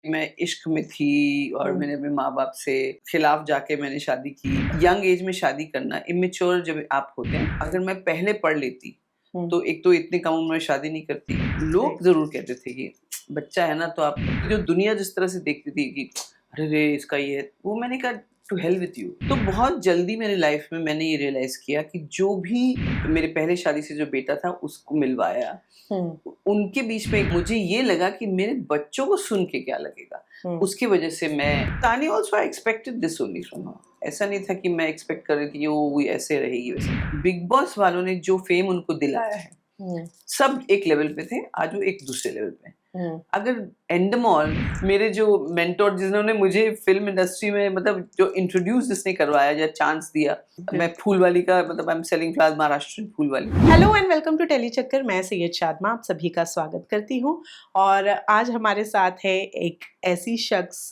मैं इश्क में थी और हुँ, मैंने अपने माँ-बाप से खिलाफ जाके मैंने शादी की। यंग एज में शादी करना इमैच्योर जब आप होते हैं, अगर मैं पहले पढ़ लेती, हुँ, तो एक तो इतनी कम उम्र में शादी नहीं करती। सही। लोग ज़रूर कहते थे कि बच्चा है ना तो आप जो दुनिया जिस तरह से देखती थी कि अरे रे! इसका ये है, वो मैंने कहा टू हेल विथ यू। तो बहुत जल्दी मेरी लाइफ में मैंने ये रियलाइज़ किया कि जो भी मेरे पहले शादी से जो बेटा था उसको मिलवाया, हुँ, उनके बीच में मुझे ये लगा कि मेरे बच्चों को सुन के क्या लगेगा? हुँ, उसकी वजह से मैं तानी also I expected this only from her. ऐसा नहीं था कि मैं एक्सपेक्ट कर रही थी कि वो ऐसे रहेगी वैसे। बिग बॉस वालों ने जो फेम उनको दिलाया है, हुँ, सब एक लेवल पे थे, आज वो एक दूसरे लेवल पे हैं। हुँ, अगर एंडमॉल मेरे जो मेंटर जिन्होंने मुझे फ़िल्म इंडस्ट्री में मतलब जो इंट्रोड्यूस जिसने करवाया या चांस दिया, मैं बिल्कुल। फूल वाली का मतलब I am selling flowers Maharashtrian फूल वाली। Hello and welcome to Tele Chakkar. मैं सैयद शादमा आप सभी का स्वागत करती हूँ और आज हमारे साथ है एक ऐसी शख्स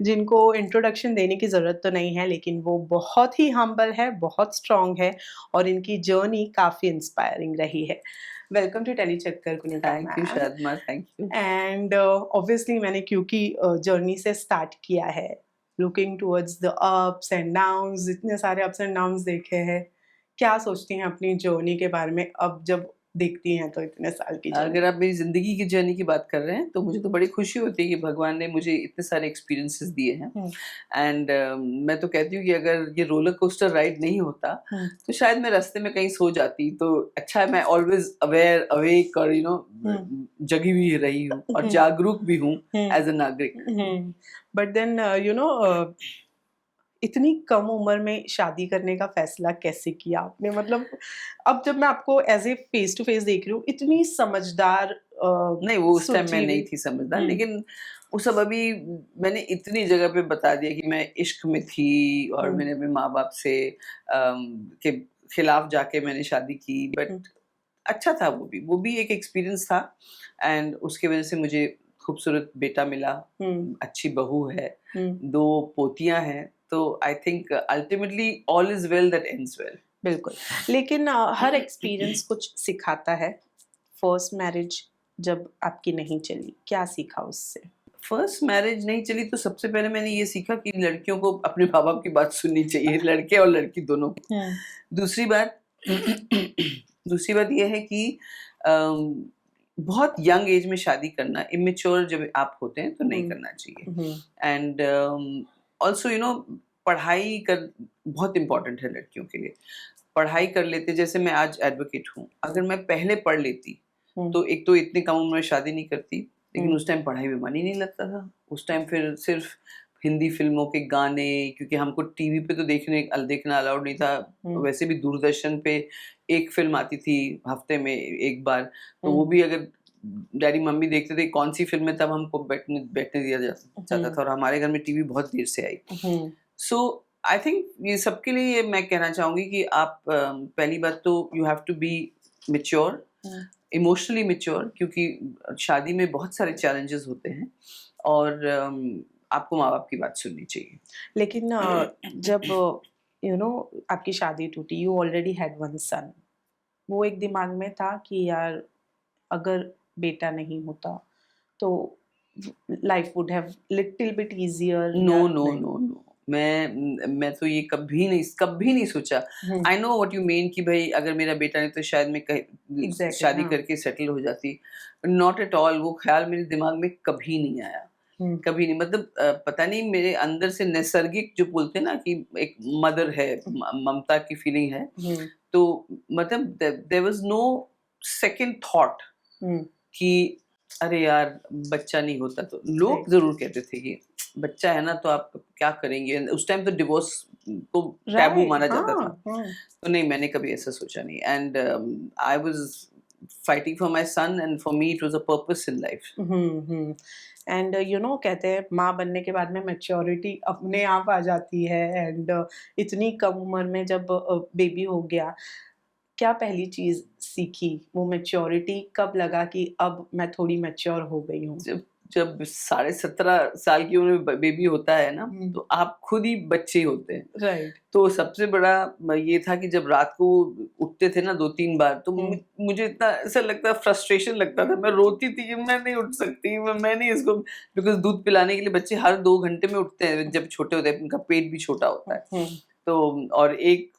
जिनको इंट्रोडक्शन देने की ज़रूरत तो नहीं है, लेकिन वो बहुत ही हम्बल है, बहुत स्ट्रॉन्ग है और इनकी जर्नी काफ़ी इंस्पायरिंग रही है। Welcome to Tele Chakkar Kunika thank you ma'am. Shadma, thank you. And obviously मैंने क्योंकि जर्नी से स्टार्ट किया है, looking towards the ups and downs, इतने सारे अप्स एंड डाउन्स देखे हैं। क्या सोचती हैं अपनी जर्नी के बारे में अब जब देखती हैं तो इतने साल की अगर जर्नी? आप मेरी ज़िंदगी की जर्नी की बात कर रहे हैं, तो मुझे तो बड़ी खुशी होती है कि भगवान ने मुझे इतने सारे एक्सपीरियंसेस दिए हैं। हुँ, एंड मैं तो कहती हूँ कि अगर ये रोलर कोस्टर राइड नहीं होता, हुँ, तो शायद मैं रास्ते में कहीं सो जाती। तो अच्छा है मैं ऑलवेज़ अवेयर, अवेक और हुँ, जगी हुई रही हूँ और हुँ, जागरूक भी हूँ हुँ, एज़ अ नागरिक। हुँ। बट देन इतनी कम उम्र में शादी करने का फ़ैसला कैसे किया आपने? मतलब अब जब मैं आपको as a face to face देख रही हूँ, इतनी समझदार नहीं, वो उस टाइम मैं सुलझी नहीं हुई। थी समझदार, हुँ, लेकिन वो सब अभी मैंने इतनी जगह पे बता दिया कि मैं इश्क में थी और हुँ, मैंने अपने माँ-बाप से के खिलाफ जाके मैंने शादी की। बट हुँ, अच्छा था वो भी एक एक्सपीरियंस था। एंड उसकी वज़ह से मुझे खूबसूरत बेटा मिला, हुँ, अच्छी बहू है, हुँ। 2 पोतियाँ हैं, तो I think ultimately all is well that ends well. बिल्कुल, लेकिन हर एक्सपीरियंस कुछ सिखाता है। फर्स्ट मैरिज जब आपकी नहीं चली, क्या सीखा उससे? फर्स्ट मैरिज नहीं चली तो सबसे पहले मैंने ये सीखा कि लड़कियों को अपने माँ-बाप की बात सुननी चाहिए, लड़के और लड़की दोनों को। हुँ, दूसरी बात दूसरी बात ये है कि अम, बहुत यंग एज में शादी करना इमैच्योर जब आप होते हैं तो नहीं हुँ, करना चाहिए। हुँ, एंड ऑल्सो पढ़ाई कर बहुत इम्पोर्टेंट है लड़कियों के लिए। पढ़ाई कर लेते जैसे मैं आज एडवोकेट हूँ, अगर मैं पहले पढ़ लेती, हुँ, तो एक तो इतनी कम उम्र में शादी नहीं करती, लेकिन हुँ, उस टाइम पढ़ाई में मन ही नहीं लगता था। उस टाइम फिर सिर्फ़ हिंदी फ़िल्मों के गाने क्योंकि हमको टीवी पे तो देखना अलाउड नहीं था। हुँ, वैसे भी दूरदर्शन पे एक फ़िल्म आती थी हफ़्ते में 1 बार, तो हुँ, वो भी अगर डैडी-मम्मी देखते थे कौन-सी फ़िल्म है तब हमको बैठने बैठने दिया जाता हुँ, था और हमारे घर में टीवी बहुत देर से आई। हुँ, सो आई थिंक ये सबके लिए मैं कहना चाहूँगी कि आप पहली बात तो you have to be mature, हुँ। इमोशनली मैच्योर क्योंकि शादी में बहुत सारे चैलेंजेस होते हैं और आपको माँ-बाप की बात सुननी लेकिन जब चाहिए। आपकी शादी टूटी, यू ऑलरेडी हैड वन सन, वो एक दिमाग में था कि यार अगर बेटा नहीं होता तो life would have little bit easier no, या नो, नहीं? No, no. मैं तो ये कभी नहीं सोचा। Hmm, I know what you mean कि भई अगर मेरा बेटा नहीं तो शायद मैं कहीं एग्ज़ैक्टली शादी हाँ। करके सेटल हो जाती। नॉट एट ऑल वो ख़्याल मेरे दिमाग में कभी नहीं आया। हुँ, कभी नहीं मतलब पता नहीं मेरे अंदर से नैसर्गिक जो बोलते हैं ना कि एक मदर है, ममता की फीलिंग है। हुँ, तो मतलब there was no second thought hmm, कि अरे यार! बच्चा नहीं होता तो सही। लोग ज़रूर कहते थे कि बच्चा है ना तो आप क्या करेंगे? उस टाइम तो डिवोर्स को टैबू राइट माना जाता था। हाँ, हाँ। तो नहीं मैंने कभी ऐसा सोचा नहीं and I was fighting for my son and for me it was a purpose in life. Hmm, hmm. And कहते हैं माँ बनने के बाद में मैच्योरिटी अपने आप आ जाती है एंड इतनी कम उम्र में जब बेबी हो गया, क्या पहली चीज़ सीखी? वो मैच्योरिटी कब लगा कि अब मैं थोड़ी मैच्योर हो गई हूँ? जब जब 17.5 साल की उम्र में बेबी होता है ना, तो आप खुद ही बच्चे ही होते हैं। राइट। तो सबसे बड़ा ये था कि जब रात को उठते थे ना 2-3 बार, तो मुझे इतना ऐसा लगता, फ्रस्ट्रेशन लगता था, मैं रोती थी कि मैं नहीं उठ सकती, मैं नहीं इसको, बिकॉज़ दूध पिलाने के लिए बच्चे हर 2 घंटे में उठते हैं जब छोटे होते हैं, उनका पेट भी छोटा होता है। तो और एक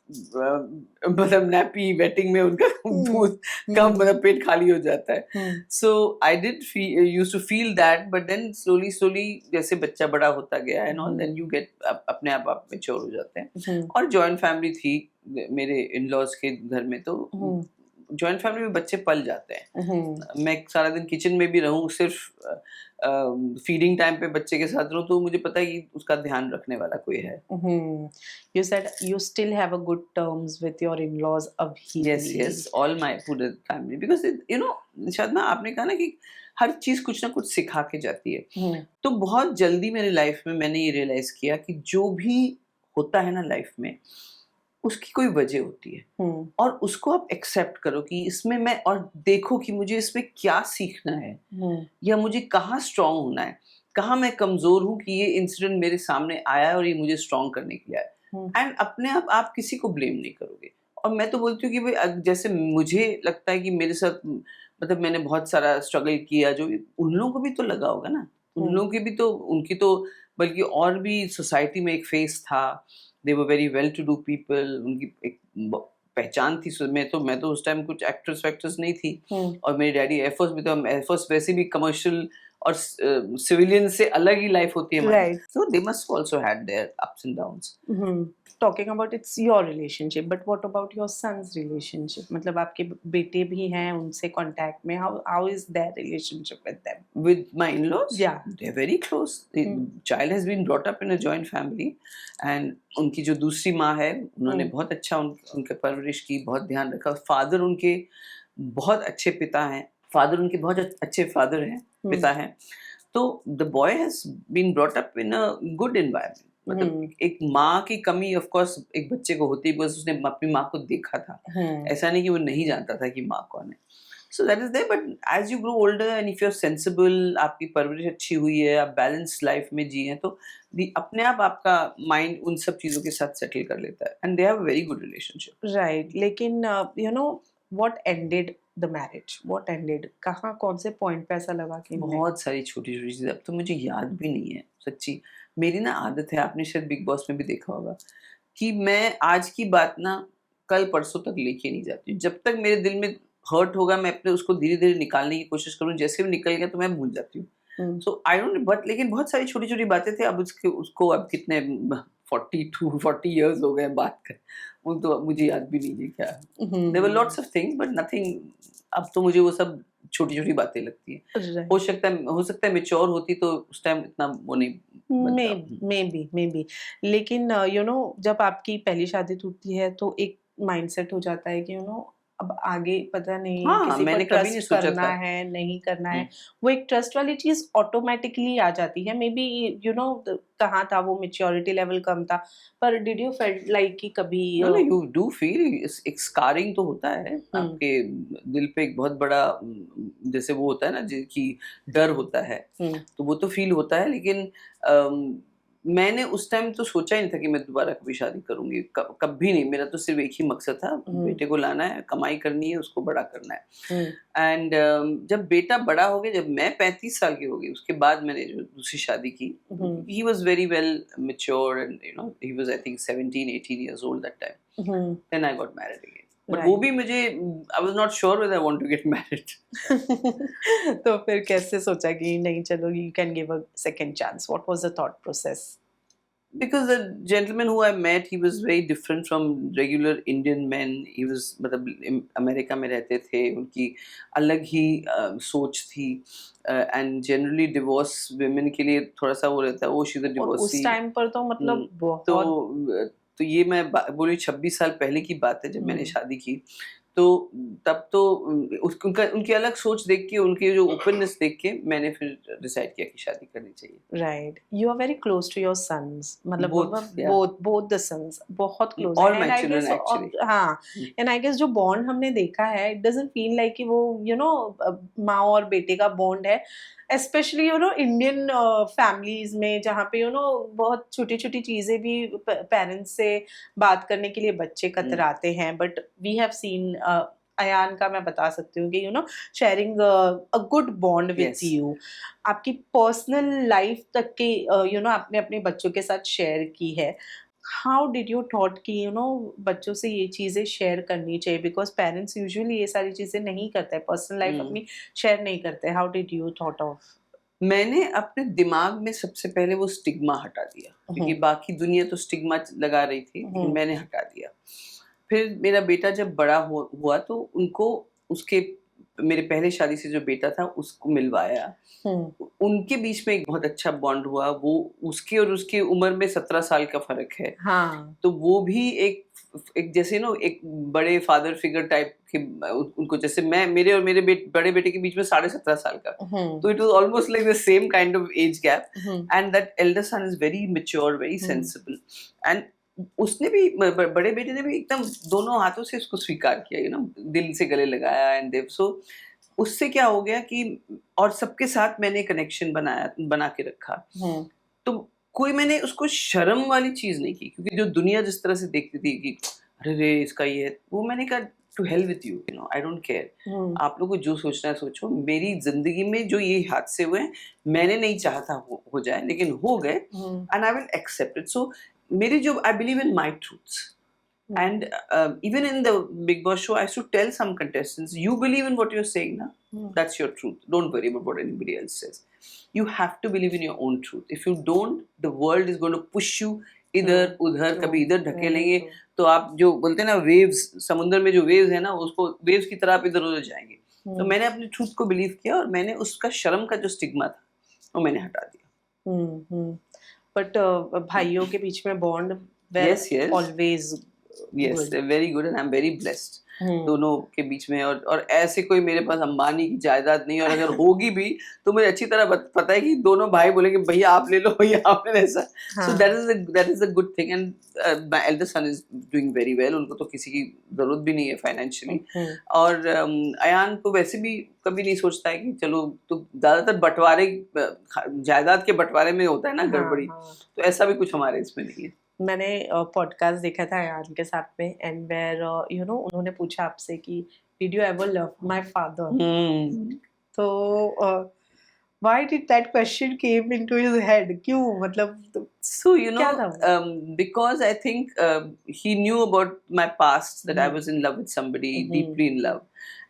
मतलब नैपी वेटिंग में उनका दूध कम, मतलब पेट खाली हो जाता है। So I did used to feel that, but then slowly जैसे बच्चा बड़ा होता गया and all, then you get अपने आप मैच्योर हो जाते हैं। और जॉइंट फैमिली थी मेरे इन-लॉज के घर में, तो जॉइंट फैमिली में बच्चे पल जाते हैं। मैं सारा दिन किचन में भी रहूं, सिर्फ फीडिंग टाइम पे बच्चे के साथ रहूं, तो मुझे पता है कि उसका ध्यान रखने वाला कोई है। You said you still have a good terms with your in-laws abhi. Yes, all my food family, because शायद ना आपने कहा ना कि हर चीज कुछ ना कुछ सिखा के जाती है। तो बहुत जल्दी मेरी लाइफ में मैंने ये रियलाइज किया कि जो भी होता है ना लाइफ में, उसकी कोई वजह होती है, और उसको आप एक्सेप्ट करो कि इसमें मैं, और देखो कि मुझे इसमें क्या सीखना है, या मुझे कहाँ स्ट्रांग होना है, कहाँ मैं कमजोर हूँ कि ये इंसिडेंट मेरे सामने आया है और ये मुझे स्ट्रांग करने के लिए आया। एंड अपने आप किसी को ब्लेम नहीं करोगे। और मैं तो बोलती हूँ कि भाई, जैसे मुझे लगता है कि मेरे साथ, मतलब मैंने बहुत सारा स्ट्रगल किया, जो उन लोगों को भी तो लगा होगा ना, उन लोगों की भी तो, उनकी तो, बल्कि और भी सोसाइटी में एक फेस था। They were very well to do people, उनकी एक पहचान थी। मैं तो उस टाइम कुछ एक्ट्रेस वैक्ट्रेस नहीं थी, और मेरे डैडी एयरफोर्स में, तो एयरफोर्स वैसे भी कमर्शियल और सिविलियन से अलग ही लाइफ होती है हमारी। So they must also had their ups and downs. Talking about it's your relationship, but what about your son's relationship? मतलब आपके बेटे भी हैं उनसे कांटेक्ट में, how is their relationship with them? With my in-laws? Yeah. They're very close. The child has been brought up in a joint family, and उनकी जो दूसरी माँ है, उन्होंने बहुत अच्छा उनके परवरिश की, बहुत ध्यान रखा। फादर उनके बहुत अच्छे पिता हैं, फादर उनके बहुत अच्छे फादर हैं, पिता हैं। तो the boy has been brought up in a good environment. मतलब एक माँ की कमी ऑफ कोर्स एक बच्चे को होती है, बिकॉज उसने अपनी माँ को देखा था। ऐसा नहीं कि वो नहीं जानता था कि माँ कौन है। So that is there, but as you grow older and if you are sensible, आपकी परवरिश अच्छी हुई है, आप बैलेंस लाइफ में जी हैं, तो अपने आप आपका माइंड उन सब चीजों के साथ सेटल कर लेता है, and they have a very good relationship. Right. लेकिन you know what ended the marriage, what ended, कहाँ कौन से पॉइंट पे ऐसा लगा कि बहुत सारी छोटी छोटी चीजें, अब तो मुझे याद भी नहीं है सच्ची। मेरी ना आदत है, आपने शायद बिग बॉस में भी देखा होगा, कि मैं आज की बात ना कल परसों तक लेके नहीं जाती। जब तक मेरे दिल में हर्ट होगा, मैं अपने उसको धीरे धीरे निकालने की कोशिश करूँ, जैसे भी निकल गया तो मैं भूल जाती हूँ। सो आई डोंट, बट लेकिन बहुत सारी छोटी छोटी बातें थे। अब उसको अब कितने 40 इयर्स हो गए बात कर, वो तो अब मुझे याद भी नहीं है क्या। There were lots of things but nothing. अब तो मुझे वो सब छोटी छोटी बातें लगती हैं। हो सकता है मैच्योर होती तो उस टाइम इतना वो नहीं बनता। May be. लेकिन यू नो जब आपकी पहली शादी टूटती है तो एक माइंडसेट हो जाता है कि यू नो अब आगे पता नहीं किसी पर ट्रस्ट करना है नहीं करना है। वो एक ट्रस्ट वाली चीज ऑटोमेटिकली आ जाती है। मे बी यू नो कहाँ था वो, मेच्योरिटी लेवल कम था, पर डिड यू फेल्ट लाइक कि कभी यू डू फील एक स्कारिंग तो होता है आपके दिल पे, एक बहुत बड़ा जैसे वो होता है ना कि डर होता है, तो वो तो फील होता है। लेकिन मैंने उस टाइम तो सोचा ही नहीं था कि मैं दोबारा कभी शादी करूंगी, कभी नहीं। मेरा तो सिर्फ एक ही मकसद था, बेटे को लाना है, कमाई करनी है, उसको बड़ा करना है। एंड जब बेटा बड़ा हो गया, जब मैं 35 साल की हो गई, उसके बाद मैंने जो दूसरी शादी की, he was very well mature and you know he was I think 17-18 years old that time. Then I got married again. But वो भी मुझे, I was not sure whether I want to get married. तो फिर कैसे सोचा कि नहीं चलो you can give a second chance? What was the thought process? Because the gentleman who I met, he was very different from regular Indian men. He was मतलब America में रहते थे, उनकी अलग ही सोच थी, and generally divorce women के लिए थोड़ा सा वो रहता है, वो she's a divorcee. उस टाइम पर तो मतलब बहुत तो ये मैं बोली 26 साल पहले की बात है जब मैंने शादी की। तो तब तो उनकी अलग सोच देख के, उनकी जो ओपननेस देख के मैंने फिर डिसाइड किया कि शादी करनी चाहिए। Right, you are very close to your sons, मतलब बोथ या बोथ द सन्स बहुत क्लोज ऑल है। My and I children guess actually. हाँ, एंड आई गेस जो बॉन्ड हमने देखा है, इट डजंट फील लाइक कि वो माँ और बेटे का बॉन्ड है, स्पेशली इंडियन फैमिलीज में, जहाँ पे बहुत छोटी छोटी चीजें भी पेरेंट्स से बात करने के लिए बच्चे कतराते हैं, but we have seen Ayaan का मैं बता सकती हूँ कि sharing a good bond with Yes. You. आपकी पर्सनल लाइफ तक के आपने अपने बच्चों के साथ शेयर की है। हाउ डिड यू थॉट कि बच्चों से ये चीज़ें शेयर करनी चाहिए, बिकॉज पेरेंट्स यूजुअली ये सारी चीज़ें नहीं करते, पर्सनल लाइफ हम्म। अपनी शेयर नहीं करते। How did you thought of? मैंने अपने दिमाग में सबसे पहले वो स्टिग्मा हटा दिया, क्योंकि बाकी दुनिया तो स्टिग्मा लगा रही थी, लेकिन मैंने हटा दिया। फिर मेरा बेटा जब बड़ा हुआ तो उनको उसके मेरे पहले शादी से जो बेटा था उसको मिलवाया। उनके बीच में एक बहुत अच्छा बॉन्ड हुआ। वो उसके और उसकी उम्र में 17 साल का फर्क है। हाँ, तो वो भी एक जैसे एक बड़े फादर फिगर टाइप के उनको, जैसे मैं मेरे और मेरे बड़े बेटे के बीच में 17.5 साल का, तो it was almost like the same kind of age gap. And that elder son is very mature, very sensible. And उसने भी बड़े बेटे ने भी एकदम दोनों हाथों से उसको स्वीकार किया, दिल से गले लगाया। एंड देव सो उससे क्या हो गया कि और सबके साथ मैंने कनेक्शन बना के रखा। तो कोई मैंने उसको शर्म वाली चीज नहीं की, क्योंकि जो दुनिया जिस तरह से देखती थी कि अरे रे इसका ये है, वो मैंने कहा to hell with you, I don't care. आप लोगों को जो सोचना है सोचो। मेरी जिंदगी में जो ये हादसे हुए हैं, मैंने नहीं चाहता हो जाए, लेकिन हो गए, and I will accept it. So मेरी जो I believe in my truths. And even in the Big Boss show, I used to tell some contestants, you believe in what you're saying, na? That's your truth. Don't worry about what anybody else says. You have to believe in your own truth. If you don't, the world is going to push you इधर उधर, कभी इधर ढकेलेंगे। तो आप जो बोलते हैं ना वेव्स, समुद्र में जो वेव्स है ना, उसको वेव्स की तरह आप इधर उधर जाएंगे। तो मैंने अपनी ट्रूथ को बिलीव किया, और मैंने उसका शर्म का जो स्टिग्मा था वो मैंने हटा दिया। बट भाइयों के बीच में bond Yes, yes. Always Yes, good. they're very good and I'm very blessed. दोनों के बीच में, और ऐसे कोई मेरे पास अंबानी की जायदाद नहीं, और अगर होगी भी तो मुझे अच्छी तरह पता है कि दोनों भाई बोलेंगे भैया आप ले लो, भैया आप ले लो, ऐसा। So that is a good thing, and my eldest son is doing very well. उनको तो किसी की जरूरत भी नहीं है फाइनेंशियली। और अयान को वैसे भी कभी नहीं सोचता है कि चलो, तो ज्यादातर बंटवारे, जायदाद के बंटवारे में होता है ना गड़बड़ी, तो ऐसा भी कुछ हमारे इसमें नहीं है। मैंने पॉडकास्ट देखा था अयान के साथ में, एंड वेयर उन्होंने पूछा आपसे कि did you ever love my father, तो why did that question came into his head, क्यों, मतलब so क्या था वो? because I think he knew about my past, that I was in love with somebody, deeply in love,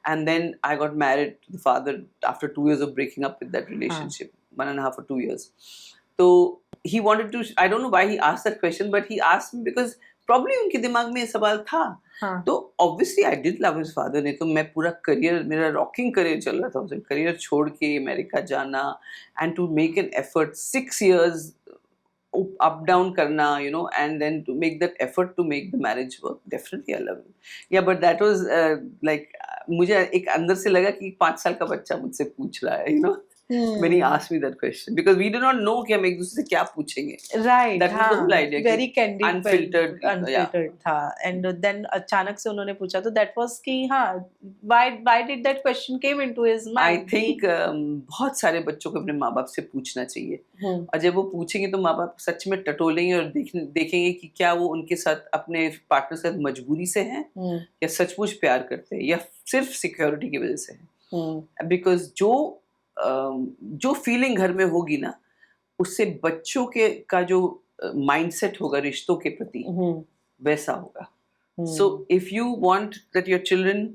and then I got married to the father after 2 years of breaking up with that relationship, 1.5 or 2 years. So he wanted to, I don't know why he asked that question, but he asked me because probably उनके दिमाग में ये सवाल था। तो obviously I did love his father। नहीं तो मैं पूरा करियर, मेरा रॉकिंग करियर चल रहा था, उसे करियर छोड़ के अमेरिका जाना, and to make an effort 6 years up down करना, and then to make that effort to make the marriage work, definitely I love him. Yeah, but that was like मुझे एक अंदर से लगा कि 5 साल का बच्चा मुझसे पूछ रहा है, when he asked me that question, because we did not know कि हम एक दूसरे से क्या पूछेंगे। Right, That was the whole idea, very candid, unfiltered, unfiltered था, and then अचानक से उन्होंने पूछा, तो that was कि हाँ, why did that question came into his mind? I think बहुत सारे बच्चों को अपने माँ बाप से पूछना चाहिए, और जब वो पूछेंगे तो माँ बाप सच में टटोलेंगे और देखेंगे कि क्या वो उनके साथ, अपने पार्टनर के साथ मजबूरी से हैं, या सचमुच प्यार करते हैं, या सिर्फ सिक्योरिटी की वजह से है। बिकॉज जो फीलिंग घर में होगी ना, उससे बच्चों का जो माइंडसेट होगा रिश्तों के प्रति, वैसा होगा। So if you want that your children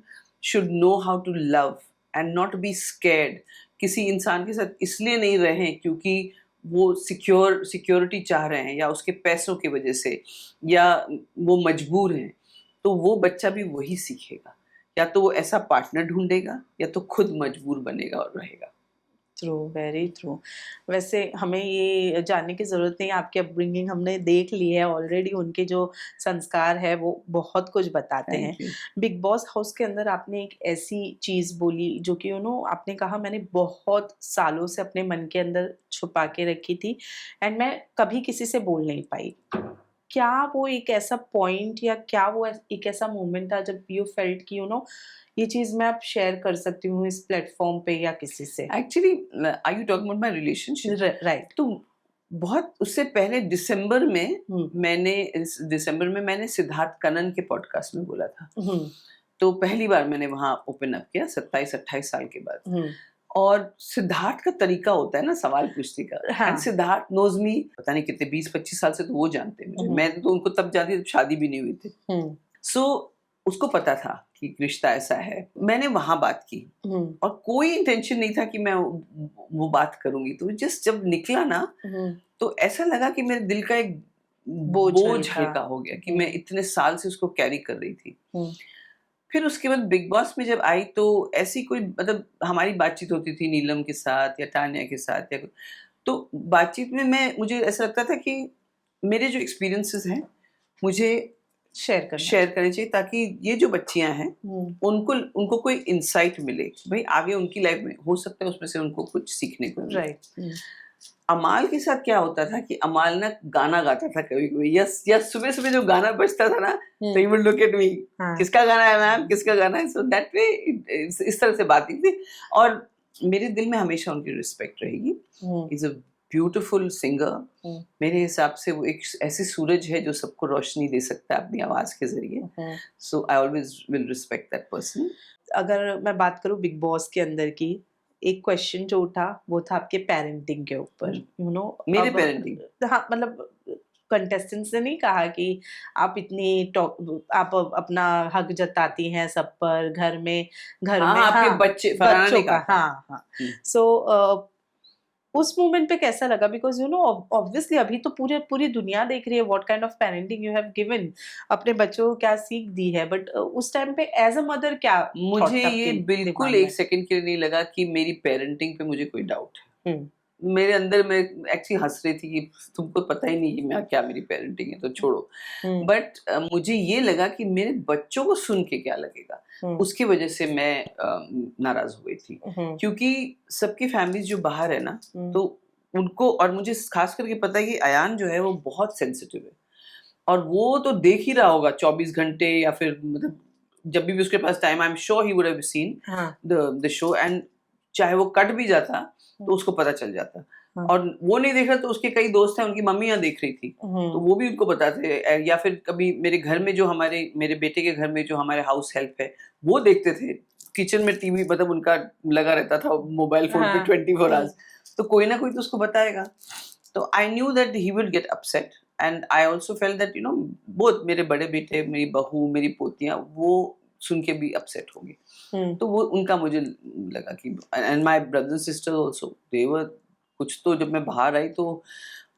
should know how to love and not be scared, किसी इंसान के साथ इसलिए नहीं रहें क्योंकि वो सिक्योरिटी चाह रहे हैं, या उसके पैसों की वजह से, या वो मजबूर हैं, तो वो बच्चा भी वही सीखेगा। या तो वो ऐसा पार्टनर ढूंढेगा, या तो खुद मजबूर बनेगा और रहेगा। True, very true. वैसे हमें ये जानने की ज़रूरत नहीं है, आपकी अपब्रिंगिंग हमने देख ली है ऑलरेडी, उनके जो संस्कार है वो बहुत कुछ बताते हैं। Thank you. Big boss house के अंदर आपने एक ऐसी चीज़ बोली जो कि आपने कहा मैंने बहुत सालों से अपने मन के अंदर छुपा के रखी थी एंड मैं कभी किसी से बोल नहीं पाई। क्या वो एक ऐसा पॉइंट या क्या वो एक ऐसा मोमेंट था जब यू फेल्ट कि ये चीज़ मैं अब शेयर कर सकती हूँ इस प्लेटफ़ॉर्म पे या किसी से? Actually are you talking about my relationship? Right. तो बहुत उससे पहले दिसंबर में हुँ, मैंने सिद्धार्थ कनन के पॉडकास्ट में बोला था। हुँ, तो पहली बार मैंने वहाँ ओपन अप किया 27-28 साल के बाद। हुँ। और सिद्धार्थ का तरीका होता है ना सवाल पूछने का, एंड हाँ। सिद्धार्थ नोज मी, पता नहीं कितने 20-25 साल से तो वो जानते हैं मुझे, हुँ, मैं तो उनको तब जानती जब शादी भी नहीं हुई थी। हुँ, सो उसको पता था कि रिश्ता ऐसा है। मैंने वहाँ बात की हुँ, और कोई इंटेंशन नहीं था कि मैं वो बात करूँगी। तो जस्ट जब निकला ना, हुँ। तो ऐसा लगा कि मेरे दिल का एक बोझ बोझ हल्का। हल्का हो गया कि हुँ, मैं इतने साल से उसको कैरी कर रही थी। हुँ, फिर उसके बाद बिग बॉस में जब आई तो ऐसी कोई मतलब हमारी बातचीत होती थी नीलम के साथ या तान्या के साथ या तो बातचीत में मुझे ऐसा लगता था कि मेरे जो एक्सपीरियंसेस हैं मुझे शेयर करना शेयर चाहिए। करने चाहिए, ताकि ये जो बच्चियां हैं हुँ, उनको उनको कोई इंसाइट मिले कि भाई आगे उनकी लाइफ में हो सकता है उसमें से उनको कुछ सीखने को मिले। राइट। हुँ, अमाल के साथ क्या होता था कि अमाल ना गाना गाता था कभी कभी, या सुबह सुबह जो गाना बजता था ना, तो ही हुँ, वुड लुक एट मी, हाँ, किसका गाना है मैम, किसका गाना है। सो दैट वे इस तरह से बात थी। और मेरे दिल में हमेशा उनकी रिस्पेक्ट रहेगी। हुँ, इज अ ब्यूटिफुल सिंगर। हुँ, मेरे हिसाब से वो एक ऐसी सूरज है जो सबको रोशनी दे सकता है अपनी आवाज के जरिए। Hmm. So I always will respect that person. अगर मैं बात करूँ बिग बॉस के अंदर की, एक क्वेश्चन जो उठा वो था आपके पेरेंटिंग के ऊपर। मेरे अब पेरेंटिंग। हाँ, मतलब कंटेस्टेंट्स ने नहीं कहा कि आप इतनी आप अपना हक जताती हैं सब पर, घर हाँ में हाँ, आपके हाँ, बच्चे फरहाना बच्चों ने कहा का था। हाँ, हाँ। हम्म। सो उस मोमेंट पे कैसा लगा? बिकॉज़ ऑब्वियसली अभी तो पूरी दुनिया देख रही है what kind of parenting you have given, अपने बच्चों को क्या सीख दी है, बट उस टाइम पे एज़ अ मदर क्या मुझे थॉट्स ये आपके बिल्कुल दिमाग एक में? सेकंड के लिए नहीं लगा कि मेरी पेरेंटिंग पे मुझे कोई डाउट है। हुँ, मेरे अंदर मैं एक्चुअली हंस रही थी कि तुमको पता ही नहीं कि मैं क्या मेरी पेरेंटिंग है, तो छोड़ो। हुँ, बट मुझे ये लगा कि मेरे बच्चों को सुन के क्या लगेगा, हुँ, उसकी वजह से मैं नाराज हो गई थी। हुँ, क्योंकि सबकी फैमिलीज जो बाहर है ना, हुँ, तो उनको, और मुझे खास करके पता है कि अयान जो है वो बहुत सेंसिटिव है, और वो तो देख ही रहा होगा 24 घंटे, या फिर मतलब जब भी उसके पास time, I am sure he would have seen हाँ, द शो, एंड चाहे वो कट भी जाता हुँ, तो उसको पता चल जाता। हाँ, और वो नहीं देख रहा तो उसके कई दोस्त हैं, उनकी मम्मियाँ देख रही थी, तो हुँ, वो भी उनको बताते। या फिर कभी मेरे घर में जो मेरे बेटे के घर में जो हमारे हाउस हेल्प है, वो देखते थे। किचन में टीवी मतलब उनका लगा रहता था मोबाइल फ़ोन पे हाँ, 24 हुँ, आवर्स, तो कोई ना कोई तो उसको बताएगा। तो I knew that he would get upset, and I also felt that both मेरे बड़े बेटे, मेरी बहू, मेरी पोतियाँ, वो सुन के भी अपसेट होंगे। हुँ, तो वो उनका मुझे लगा कि, and my brother sister also they were, कुछ तो जब मैं बाहर आई तो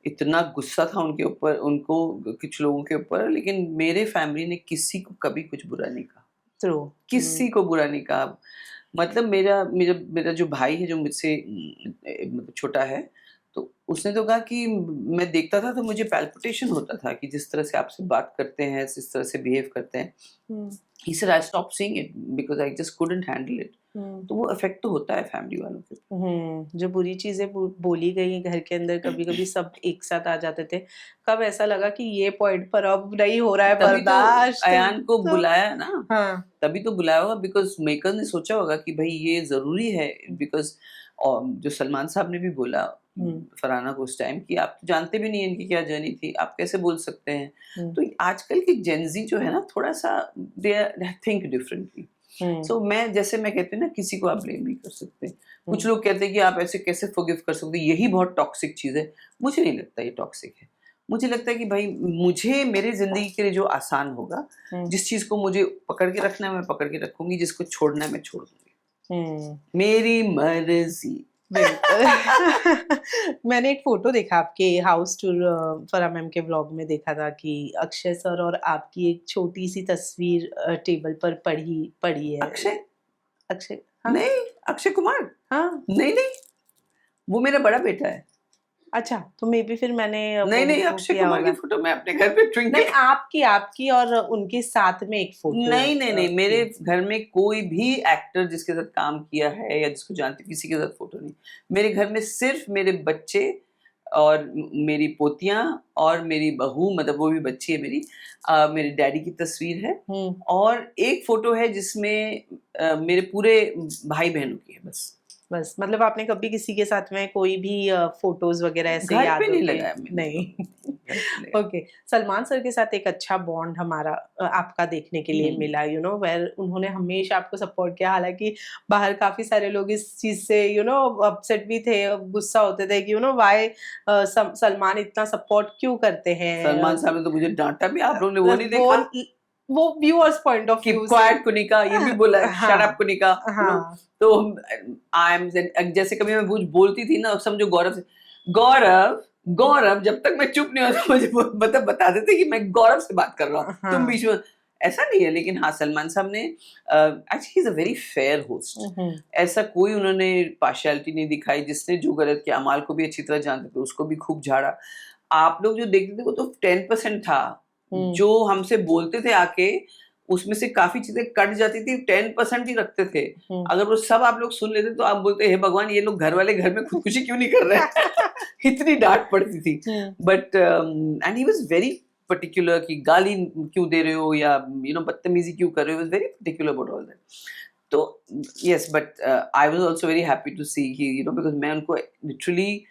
इतना गुस्सा था उनके ऊपर, उनको कुछ लोगों के ऊपर, लेकिन मेरे फैमिली ने किसी को कभी कुछ बुरा नहीं कहा, ट्रू, किसी हुँ, को बुरा नहीं कहा। मतलब मेरा मेरा मेरा जो भाई है जो मुझसे मतलब छोटा है, तो उसने तो कहा कि मैं देखता था तो मुझे पैल्पिटेशन होता था कि जिस तरह से आपसे बात करते हैं, जिस तरह से बिहेव करते हैं। Hmm, he said I stopped seeing it because I just couldn't handle it. Hmm. तो वो इफ़ेक्ट तो होता है फैमिली वालों के जो बुरी चीज़ें बोली गई घर के अंदर कभी-कभी ऊपर। सब एक साथ आ जाते थे। कब ऐसा लगा कि ये पॉइंट पर अब नहीं हो रहा है तभी तो बर्दाश्त अयान को तो बुलाया ना, हाँ। तभी तो बुलाया होगा, बिकॉज़ मेकर ने सोचा होगा कि भई ये ज़रूरी है, बिकॉज़ जो सलमान साहब ने भी बोला हुँ, फरहाना को उस टाइम कि आप तो जानते भी नहीं हैं इनकी क्या जर्नी थी, आप कैसे बोल सकते हैं? हुँ, तो आजकल की जेन ज़ी जो है ना, थोड़ा-सा दे थिंक डिफरेंटली। हुँ, सो मैं कहती हूँ ना, किसी को आप ब्लेम नहीं कर सकते। कुछ हुँ, लोग कहते हैं कि आप ऐसे कैसे फॉरगिव कर सकते हो, यही बहुत टॉक्सिक चीज़ है। मुझे नहीं लगता ये टॉक्सिक है। मुझे लगता है कि भाई मुझे मेरी ज़िंदगी के लिए जो आसान होगा, हुँ, जिस चीज़ को मुझे पकड़ के रखना है मैं पकड़ के रखूँगी, जिसको छोड़ना है मैं छोड़ दूँगी। हुँ। मेरी मर्ज़ी। बिल्कुल। मैंने एक फ़ोटो देखा आपके हाउस टूर फराह मैम के व्लॉग में देखा था कि अक्षय सर और आपकी एक छोटी-सी तस्वीर टेबल पर पड़ी पड़ी है। अक्षय? अक्षय हाँ, नहीं, अक्षय कुमार? हाँ। नहीं, नहीं। वो मेरा बड़ा बेटा है। अच्छा, तो मे बी फिर मैंने नहीं नहीं, वो अक्षय किया कुमार की होगा। फोटो मैं अपने घर पे नहीं, ट्विंकल। आपकी और उनके साथ में एक फोटो नहीं नहीं नहीं, मेरे थी। घर में कोई भी एक्टर जिसके साथ काम किया है या जिसको जानती किसी के साथ फोटो नहीं। मेरे घर में सिर्फ मेरे बच्चे और मेरी पोतियां और मेरी बहू, मतलब वो भी बच्ची है मेरी, मेरे डैडी की तस्वीर है, और एक फोटो है जिसमें मेरे पूरे भाई बहनों की है बस। बस मतलब आपने कभी किसी के साथ में कोई भी फोटोज वगैरह ऐसे घर पे यादों नहीं के लगाया मैंने, नहीं? घर पे नहीं लगाया। ओके, सलमान सर के साथ एक अच्छा बॉन्ड हमारा आपका देखने के लिए मिला, यू नो, वेर उन्होंने हमेशा आपको सपोर्ट किया। हालांकि बाहर काफी सारे लोग इस चीज से यू नो अपसेट भी थे, गुस्सा होते थे कि यू नो वाई सलमान इतना सपोर्ट क्यों करते हैं। सलमान साहब ने तो मुझे डांटा भी, आप लोगों ने वो नहीं वो देखा? वो viewers point of keep view से। क्वाइट कुनिका, ये भी बोला है, shut up Kunika, you know. हाँ तो आई एम, जैसे कभी मैं कुछ बोलती थी ना, समझो गौरव से, गौरव गौरव, जब तक मैं चुप नहीं होता मुझे मतलब बता देते कि मैं गौरव से बात कर रहा हूँ, तुम बीच में। ऐसा नहीं है, लेकिन हाँ, सलमान साहब ने actually is a very fair host. ऐसा कोई उन्होंने पार्शियलिटी नहीं दिखाई। जिसने जो गलत किया, अमाल को भी अच्छी तरह जानते थे, उसको भी खूब झाड़ा। आप लोग जो देखते थे वो तो 10% था। जो हमसे बोलते थे आके, उसमें से काफी चीजें कट जाती थी, 10% ही रखते थे। अगर वो सब आप लोग सुन लेते तो आप बोलते, हे भगवान, ये लोग घर वाले घर में खुदकुशी क्यों नहीं कर रहे। इतनी डांट पड़ती थी। But and he was very particular कि गाली क्यों दे रहे हो या यू नो बदतमीजी क्यों कर रहे हो, was very particular about all that. तो yes, but I was also very happy to see him, you know, because मैं उनको लिटरली,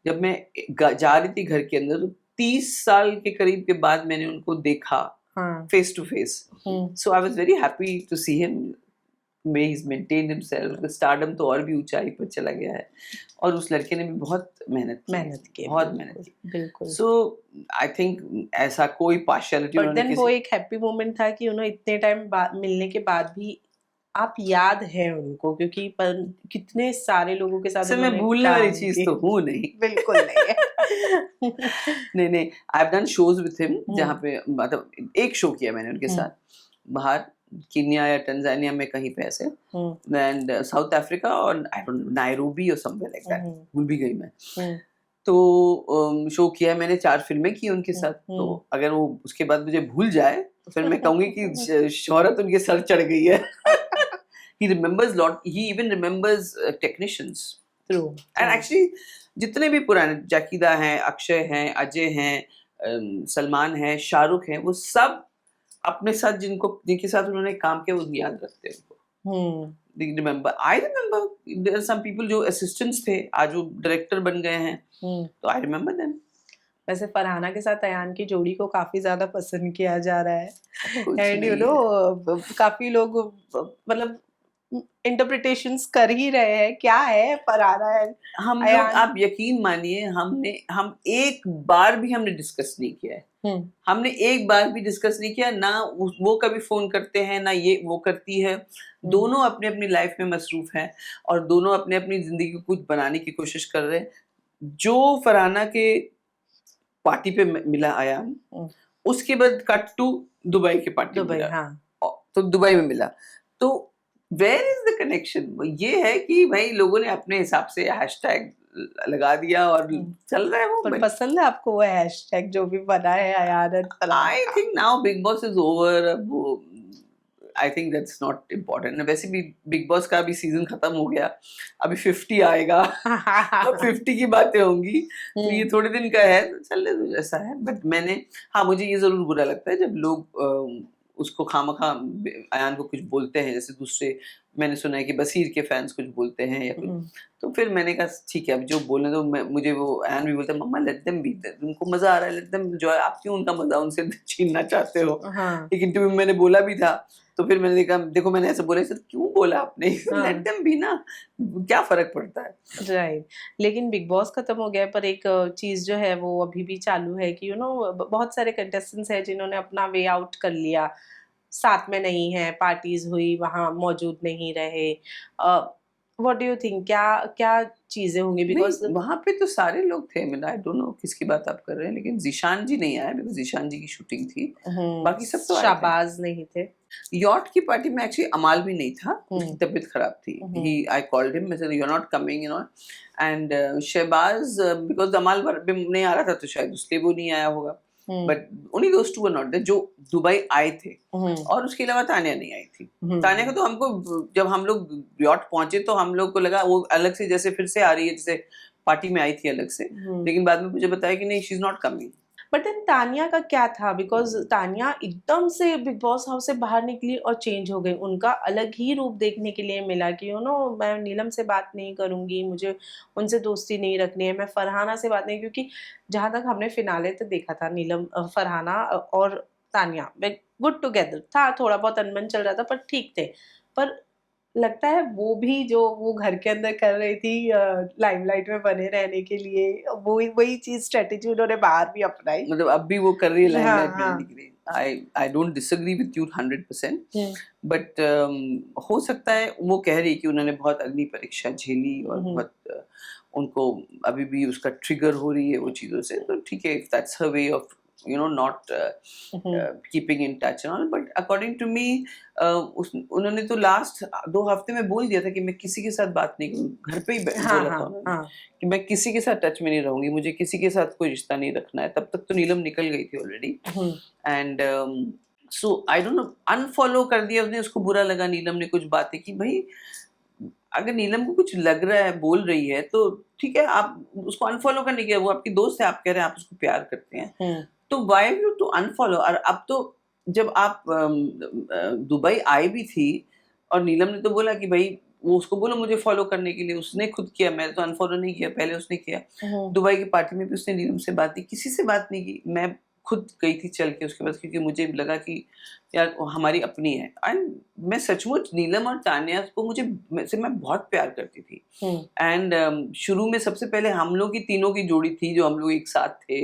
जब मैं जा रही थी घर के अंदर, तो 30 साल के करीब के बाद मैंने उनको देखा face to face. So I was very happy to see him. May he maintain himself. Stardom तो और भी ऊंचाई पर चला गया है, और उस लड़के ने भी बहुत मेहनत की, बहुत मेहनत की। बिल्कुल। सो आई थिंक ऐसा कोई पार्शियलिटी बट उन्होंने देन वो एक हैप्पी मोमेंट था कि उन्होंने इतने टाइम बाद मिलने के बाद भी आप याद है उनको, क्योंकि कितने सारे लोगों के साथ मैं उन्होंने भूलने वाली काम चीज किया। तो हूँ नहीं। बिल्कुल नहीं है। नहीं नहीं, I have done shows with him, जहाँ पे मतलब एक शो किया मैंने उनके साथ बाहर, कीनिया या टंजानिया में कहीं पे ऐसे, एंड साउथ अफ्रीका, और आई डोंट नो, नायरोबी और समवेयर लाइक दैट, भूल भी गई मैं। तो शो किया है मैंने, 4 फिल्में की उनके साथ। तो अगर वो उसके बाद मुझे भूल जाए तो फिर मैं कहूंगी कि शोहरत उनके सर चढ़ गई है। He remembers lot. He even remembers technicians. True. And actually, जितने भी पुराने जाकिदा हैं, अक्षय हैं, अजय हैं, सलमान हैं, शाहरुख हैं, वो सब अपने साथ जिनके साथ उन्होंने काम किया, वो याद रखते हैं उनको। They remember. I remember. There are some people जो assistants थे, आज वो डायरेक्टर बन गए हैं, तो I remember them. वैसे फरहाना के साथ अयान की जोड़ी को काफी ज्यादा पसंद किया जा रहा है, एंड यू नो काफी लोग मतलब इंटरप्रिटेशंस कर ही रहे हैं, क्या है फरहाना है। हम लोग, आप यकीन मानिए, हम एक बार भी हमने डिस्कस नहीं किया है। हमने एक बार भी डिस्कस नहीं किया ना। वो कभी फोन करते हैं ना ये वो करती है। दोनों अपने अपनी लाइफ में मसरूफ हैं, और दोनों अपने अपनी जिंदगी को कुछ बनाने की कोशिश कर रहे हैं। जो फरहाना के पार्टी पे मिला अयान, उसके बाद कट टू दुबई के पार्टी में मिला। तो दुबई में मिला, तो वेयर इज द कनेक्शन? ये है कि भाई लोगों ने अपने हिसाब से हैशटैग लगा दिया और चल रहा है वो। पर पसंद है आपको वो हैशटैग जो भी बना है Ayaan? I think now Bigg Boss is over. अब वो I think that's not important. वैसे भी बिग बॉस का अभी सीजन खत्म हो गया, अभी 50 आएगा। अब 50 की बातें होंगी, तो ये थोड़े दिन का है, तो चल रहे जैसा है। बट मैंने, हाँ, मुझे ये जरूर बुरा लगता है जब लोग उसको खामखा अयान को कुछ बोलते हैं। जैसे दूसरे मैंने सुना है कि बसीर के फैंस कुछ बोलते हैं या कुछ, तो फिर मैंने कहा ठीक है, अब जो बोलने दो। मुझे वो अयान भी बोलता है, मम्मा लेट देम बी, उनको मजा आ रहा है, लेट देम एंजॉय, आप क्यों उनका मजा उनसे छीनना चाहते हो? लेकिन तुम्हें मैंने बोला भी था, तो फिर मैंने देखो मैंने ऐसे बोला, सर क्यों बोला आपने? लेट देम बी ना, क्या फर्क पड़ता है? राइट। लेकिन बिग बॉस खत्म हो गया, पर एक चीज जो है वो अभी भी चालू है कि यू नो बहुत सारे कंटेस्टेंट्स हैं जिन्होंने अपना वे आउट कर लिया, साथ में नहीं है, पार्टीज हुई, वहां मौजूद नहीं रहे। व्हाट डू यू थिंक, क्या चीजें होंगी? बिकॉज वहां पे तो सारे लोग थे। मैं आई डोंट नो किसकी बात आप कर रहे हैं, लेकिन जीशान जी नहीं आए, बिकॉज जीशान जी की शूटिंग थी। बाकी सब तो शाबाज नहीं थे। यॉट की पार्टी में एक्चुअली अमाल भी नहीं था, उसकी तबीयत खराब थी। ही आई कॉल्ड हिम, मैं said you are not coming, you know, and Shehbaz because Amaal नहीं आ रहा था तो शायद इसलिए वो नहीं आया होगा, but only those two were not there जो दुबई आए थे, और उसके अलावा तानिया नहीं आई थी। तानिया को तो हमको जब हम लोग यॉट पहुंचे तो हम लोग को लगा वो अलग से जैसे फिर से आ रही है, जैसे पार्टी में आई थी अलग से, लेकिन बाद में मुझे बताया कि नहीं, she is not coming. But then Tanya का क्या था, बिकॉज तानिया एकदम से बिग बॉस हाउस से बाहर निकली और चेंज हो गई, उनका अलग ही रूप देखने के लिए मिला कि मैं नीलम से बात नहीं करूंगी, मुझे उनसे दोस्ती नहीं रखनी है, मैं फरहाना से बात नहीं, क्योंकि जहां तक हमने फिनाले तो देखा था नीलम फरहाना और तानिया गुड टुगेदर था, थोड़ा बहुत अनबन चल रहा था पर ठीक थे। पर लगता है वो भी जो वो घर के अंदर कर रही थी लाइमलाइट में बने रहने के लिए, वही चीज स्ट्रेटेजी उन्होंने बाहर भी अपनाई। मतलब अब भी वो कर रही है लाइमलाइट में हाँ रहने के लिए। I don't disagree with you 100%, but हो सकता है वो कह रही है कि उन्होंने बहुत अग्नि परीक्षा झेली और बहुत उनको अभी भी उसका ट्रिगर हो रही है वो चीज़ों से, तो ठीक है, if that's her way of not keeping in touch and all, but according to me उन्होंने तो लास्ट 2 हफ्ते में बोल दिया था कि मैं किसी के साथ बात नहीं करूँ, घर पे ही बोला था उन्होंने कि मैं किसी के साथ टच में नहीं रहूंगी, मुझे किसी के साथ कोई रिश्ता नहीं रखना है। तब तक तो नीलम निकल गई थी already, and so I don't no, unfollow कर दिया उसने, उसको बुरा लगा, नीलम ने कुछ बातें की। भाई अगर नीलम को कुछ लग रहा है, बोल रही है, तो ठीक है, आप उसको अनफॉलो करने के, वो आपकी दोस्त है, आप कह रहे हैं आप उसको प्यार करते हैं, तो वाई यू टू अनफॉलो। और अब तो जब आप दुबई आई भी थी और नीलम ने तो बोला कि भाई वो उसको बोलो मुझे फॉलो करने के लिए, उसने खुद किया, मैं तो अनफॉलो नहीं किया, पहले उसने किया। दुबई की पार्टी में भी उसने नीलम से बात की, किसी से बात नहीं की, मैं खुद गई थी चल के उसके बाद, क्योंकि मुझे लगा कि यार हमारी अपनी है। एंड मैं सचमुच नीलम और तानिया को मैं बहुत प्यार करती थी, एंड शुरू में सबसे पहले हम लोग की तीनों की जोड़ी थी जो हम लोग एक साथ थे,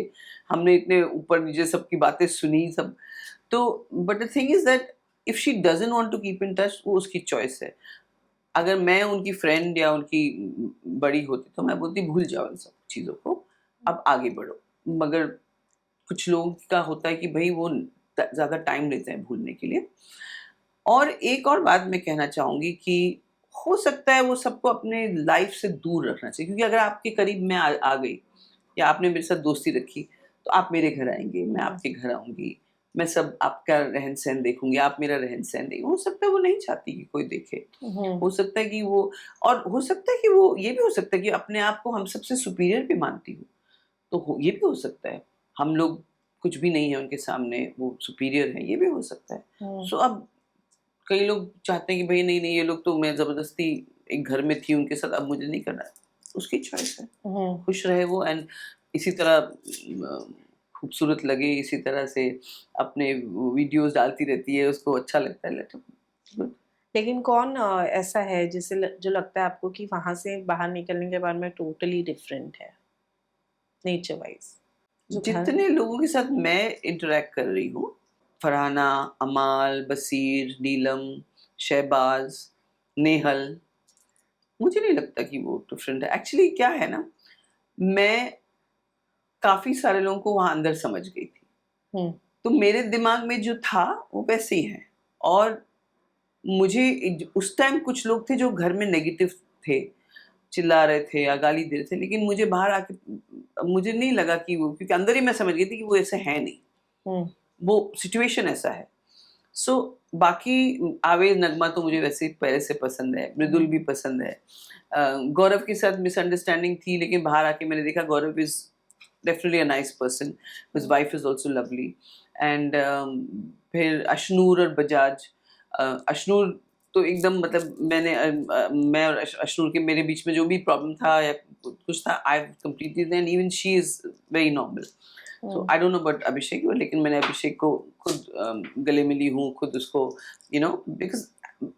हमने इतने ऊपर नीचे सबकी बातें सुनी सब, तो but the thing is that if she doesn't want to keep in touch, वो उसकी चॉइस है। अगर मैं उनकी फ्रेंड या उनकी बड़ी होती तो मैं बोलती भूल जाओ इन सब चीज़ों को, अब आगे बढ़ो। मगर कुछ लोगों का होता है कि भाई वो ज़्यादा टाइम लेते हैं भूलने के लिए। और एक और बात मैं कहना चाहूँगी कि हो सकता है वो सबको अपने लाइफ से दूर रखना चाहिए, क्योंकि अगर आपके करीब मैं आ गई या आपने मेरे साथ दोस्ती रखी, तो आप मेरे घर आएंगे, मैं आपके घर आऊँगी, मैं सब आपका रहन सहन देखूंगी, आप मेरा रहन सहन देखेंगे। हो सकता है वो नहीं चाहती कि कोई देखे, हो सकता है कि वो, और हो सकता है कि वो ये भी हो सकता है कि अपने आप को हम सबसे सुपीरियर भी मानती हो, तो ये भी हो सकता है हम लोग कुछ भी नहीं है उनके सामने, वो सुपीरियर है, ये भी हो सकता है। सो अब कई लोग चाहते हैं कि भाई नहीं नहीं, ये लोग तो मैं जबरदस्ती एक घर में थी उनके साथ, अब मुझे नहीं करना है, उसकी चॉइस है, खुश रहे वो, एंड इसी तरह खूबसूरत लगे, इसी तरह से अपने वीडियोस डालती रहती है, उसको अच्छा लगता है, लेट गुड। लेकिन कौन ऐसा है जो लगता है आपको कि वहां से बाहर निकलने के बाद में टोटली डिफरेंट है नेचर वाइज? जितने लोगों के साथ मैं इंटरेक्ट कर रही हूँ, फरहाना, अमाल, बसीर, नीलम, शहबाज, नेहल, मुझे नहीं लगता कि वो डिफरेंट है। एक्चुअली क्या है ना, मैं काफ़ी सारे लोगों को वहाँ अंदर समझ गई थी, तो मेरे दिमाग में जो था वो वैसे ही है। और मुझे उस टाइम कुछ लोग थे जो घर में नेगेटिव थे, चिल्ला रहे थे या गाली दे रहे थे, लेकिन मुझे बाहर आके मुझे नहीं लगा कि वो, क्योंकि अंदर ही मैं समझ गई थी कि वो ऐसे है नहीं, वो सिचुएशन ऐसा है। सो बाकी आवेज नगमा तो मुझे वैसे पहले से पसंद है, मृदुल भी पसंद है, गौरव के साथ मिसअंडरस्टैंडिंग थी, लेकिन बाहर आके मैंने देखा Gaurav is definitely a nice person, his wife is also lovely. And फिर अशनूर और बजाज, अशनूर तो एकदम मतलब मैं और अशनूर के मेरे बीच में जो भी प्रॉब्लम था या कुछ था, I completely, and even she is very normal. So I don't know about Abhishek, लेकिन मैंने अभिषेक को खुद गले मिली हूँ, खुद उसको बिकॉज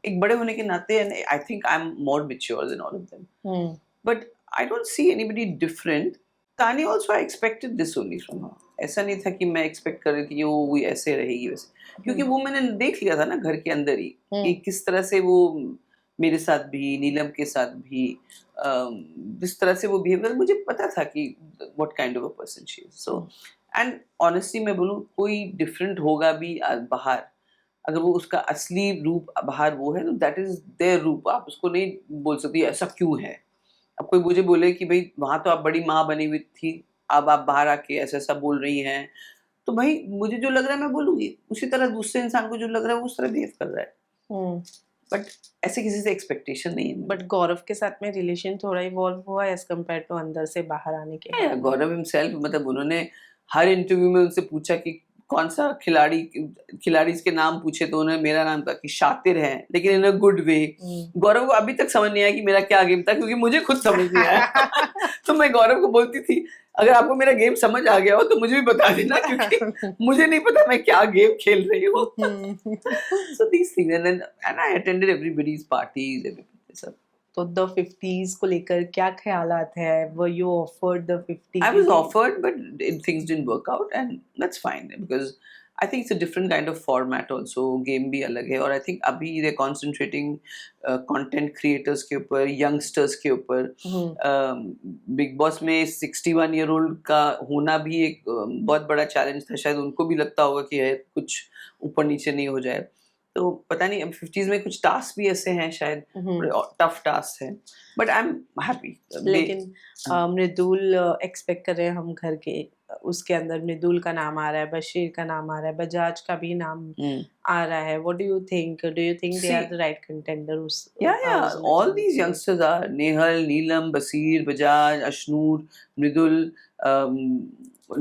एक बड़े होने के नाते, and I think I am more mature than all of them, but I don't see anybody different. Tani also I expected this only from her, ऐसा नहीं था कि मैं एक्सपेक्ट कर रही थी कि वो ऐसे रहेगी वैसे, क्योंकि वो मैंने देख लिया था ना घर के अंदर ही कि किस तरह से वो मेरे साथ भी, नीलम के साथ भी, जिस तरह से वो बिहेव कर, मुझे पता था कि what kind of a person she is. So and honestly मैं बोलूँ, कोई डिफरेंट होगा भी बाहर, अगर वो उसका असली रूप बाहर वो है, तो दैट इज देयर रूप, आप उसको नहीं बोल सकती ऐसा क्यों है, अब कोई मुझे बोले कि भाई वहाँ तो आप बड़ी माँ बनी हुई थी, अब आप बाहर आके ऐसा-ऐसा बोल रही हैं, तो भाई मुझे जो लग रहा है मैं बोलूँगी। उसी तरह दूसरे इंसान को जो लग रहा है वो उस तरह बिहेव कर रहा है। हुँ। बट ऐसे किसी से एक्सपेक्टेशन नहीं है बट मुझे। गौरव के साथ में रिलेशन थोड़ा इवॉल्व हुआ एज़ कम्पेयर टू अंदर से बाहर आने के बाद? गौरव हिमसेल्फ मतलब उन्होंने हर इंटरव्यू में उनसे पूछा कि कौन-सा खिलाड़ी के नाम पूछे तो उन्होंने मेरा नाम कहा कि शातिर है, लेकिन इन अ गुड वे। हुँ। गौरव को अभी तक समझ नहीं आया कि मेरा क्या गेम था क्योंकि मुझे खुद समझ नहीं आया। तो मैं गौरव को बोलती थी, "अगर आपको मेरा गेम समझ आ गया हो तो मुझे भी बता देना क्योंकि मुझे नहीं पता मैं क्या गेम खेल रही हूँ।" हुँ। So these things and I attended everybody's parties, everything सब। तो द 50s को लेकर क्या ख़्यालात हैं? Were you offered the 50 I की was कोई? offered, but things didn't work out, and that's fine because I think it's a different kind of format also. Game भी अलग है और I think अभी they're concentrating content creators के ऊपर, youngsters के ऊपर. हुँ। बिग बॉस में 61-year-old का होना भी एक बहुत बड़ा चैलेंज था. शायद उनको भी लगता होगा कि है कुछ ऊपर नीचे नहीं हो जाए. तो पता नहीं अब 50s में कुछ टास्क भी ऐसे हैं शायद हुँ। टफ टास्क हैं. But I am happy. लेकिन मृदुल एक्सपेक्ट कर रहे हैं हम घर के उसके अंदर मृदुल का नाम आ रहा है, बशीर का नाम आ रहा है, बजाज का भी नाम आ रहा है। What do you think? Do you think they are See, the right contender उस yeah, उसमें all जाने these के लिए? youngsters are Nehal, Neelam, Basir, Bajaj, Ashnoor, Mridul, um,